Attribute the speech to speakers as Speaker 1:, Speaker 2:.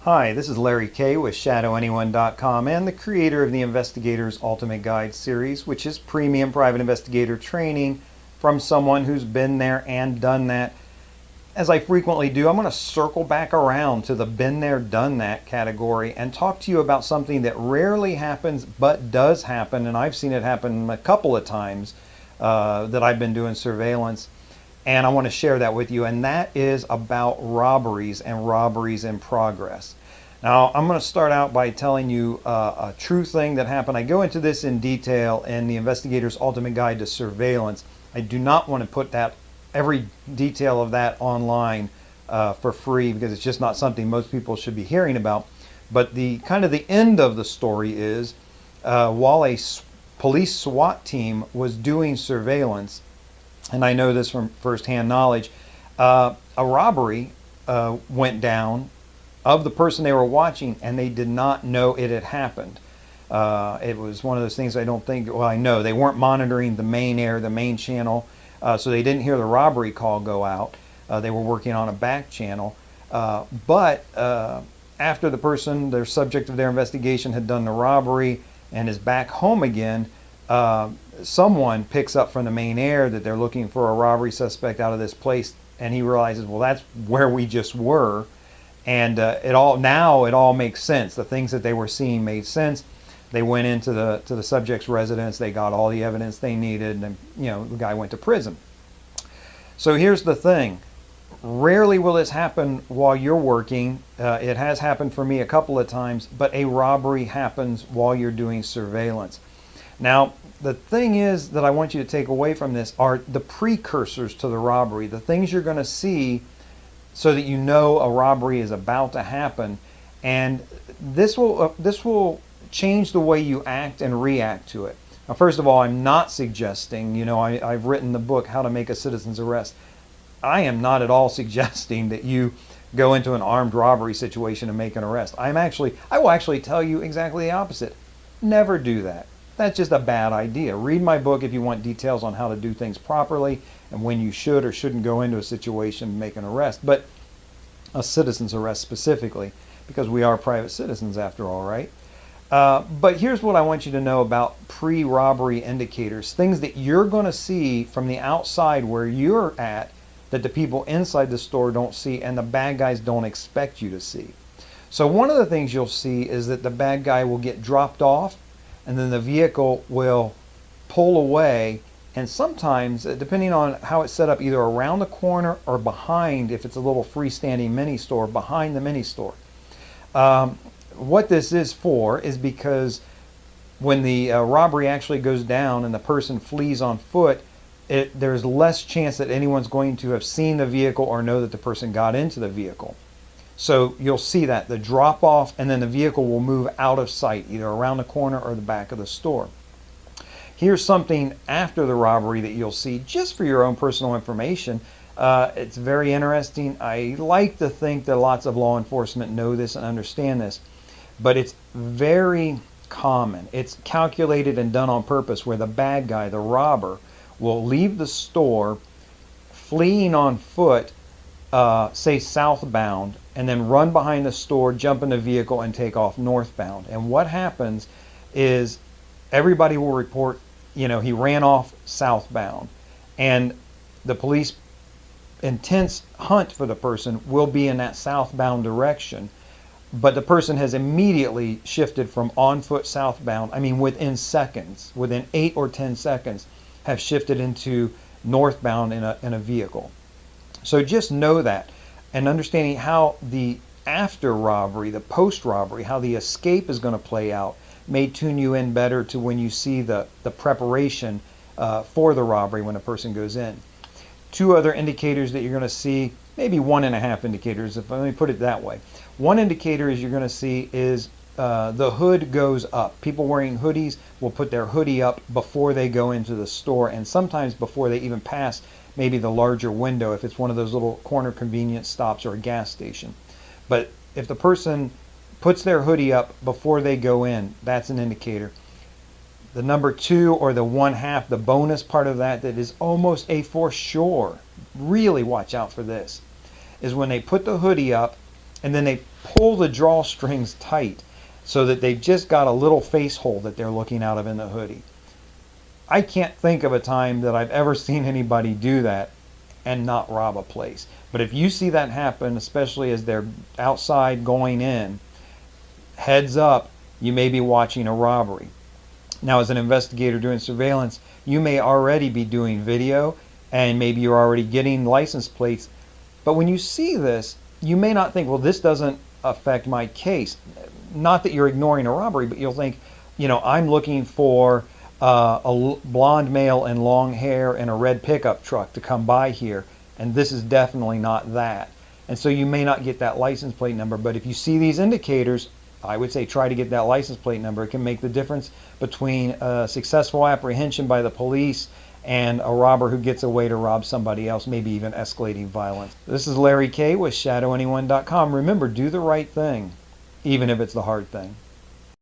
Speaker 1: Hi, this is Larry Kaye with ShadowAnyone.com and the creator of the Investigator's Ultimate Guide series, which is premium private investigator training from someone who's been there and done that. As I frequently do, I'm going to circle back around to the been there, done that category and talk to you about something that rarely happens but does happen, and I've seen it happen a couple of times that I've been doing surveillance. And I want to share that with you, and that is about robberies and robberies in progress. Now, I'm going to start out by telling you a true thing that happened. I go into this in detail in the Investigator's Ultimate Guide to Surveillance. I do not want to put every detail of that online for free, because it's just not something most people should be hearing about. But the end of the story is while a police SWAT team was doing surveillance, and I know this from firsthand knowledge, a robbery went down of the person they were watching, and they did not know it had happened. It was one of those things I know they weren't monitoring the main channel, so they didn't hear the robbery call go out. They were working on a back channel. But after their subject of their investigation had done the robbery and is back home again, someone picks up from the main air that they're looking for a robbery suspect out of this place, and he realizes, well, that's where we just were, and it all makes sense. The things that they were seeing made sense. They went into the subject's residence. They got all the evidence they needed, and the guy went to prison. So here's the thing: rarely will this happen while you're working. It has happened for me a couple of times, but a robbery happens while you're doing surveillance. Now, the thing is that I want you to take away from this are the precursors to the robbery, the things you're going to see so that you know a robbery is about to happen. And this will change the way you act and react to it. Now, first of all, I'm not suggesting, I've written the book, How to Make a Citizen's Arrest. I am not at all suggesting that you go into an armed robbery situation and make an arrest. I will actually tell you exactly the opposite. Never do that. That's just a bad idea. Read my book if you want details on how to do things properly and when you should or shouldn't go into a situation and make an arrest, but a citizen's arrest specifically, because we are private citizens after all, right? But here's what I want you to know about pre-robbery indicators, things that you're going to see from the outside where you're at that the people inside the store don't see and the bad guys don't expect you to see. So one of the things you'll see is that the bad guy will get dropped off, and then the vehicle will pull away, and sometimes, depending on how it's set up, either around the corner or behind, if it's a little freestanding mini store, behind the mini store. What this is for is because when the robbery actually goes down and the person flees on foot, there's less chance that anyone's going to have seen the vehicle or know that the person got into the vehicle. So you'll see that, the drop off, and then the vehicle will move out of sight, either around the corner or the back of the store. Here's something after the robbery that you'll see just for your own personal information. It's very interesting. I like to think that lots of law enforcement know this and understand this, but it's very common. It's calculated and done on purpose, where the bad guy, the robber, will leave the store fleeing on foot, say southbound, and then run behind the store, jump in the vehicle, and take off northbound. And what happens is everybody will report, he ran off southbound, and the police intense hunt for the person will be in that southbound direction, but the person has immediately shifted from on foot southbound. Within seconds, within 8 or 10 seconds, have shifted into northbound in a vehicle. So just know that, and understanding how the after robbery, the post robbery, how the escape is going to play out may tune you in better to when you see the preparation for the robbery when a person goes in. 2 other indicators that you're going to see, maybe 1.5 indicators, let me put it that way. One indicator you're going to see is the hood goes up. People wearing hoodies will put their hoodie up before they go into the store, and sometimes before they even pass maybe the larger window if it's one of those little corner convenience stops or a gas station. But if the person puts their hoodie up before they go in, that's an indicator. The number 2, or the 1/2, the bonus part of that is almost a for sure, really watch out for this, is when they put the hoodie up and then they pull the drawstrings tight so that they've just got a little face hole that they're looking out of in the hoodie. I can't think of a time that I've ever seen anybody do that and not rob a place. But if you see that happen, especially as they're outside going in, heads up, you may be watching a robbery. Now, as an investigator doing surveillance, you may already be doing video and maybe you're already getting license plates. But when you see this, you may not think, well, this doesn't affect my case. Not that you're ignoring a robbery, but you'll think, I'm looking for a blonde male and long hair and a red pickup truck to come by here, and this is definitely not that. And so you may not get that license plate number, but if you see these indicators, I would say try to get that license plate number. It can make the difference between a successful apprehension by the police and a robber who gets away to rob somebody else, maybe even escalating violence. This is Larry Kaye with ShadowAnyone.com. Remember, do the right thing, even if it's the hard thing.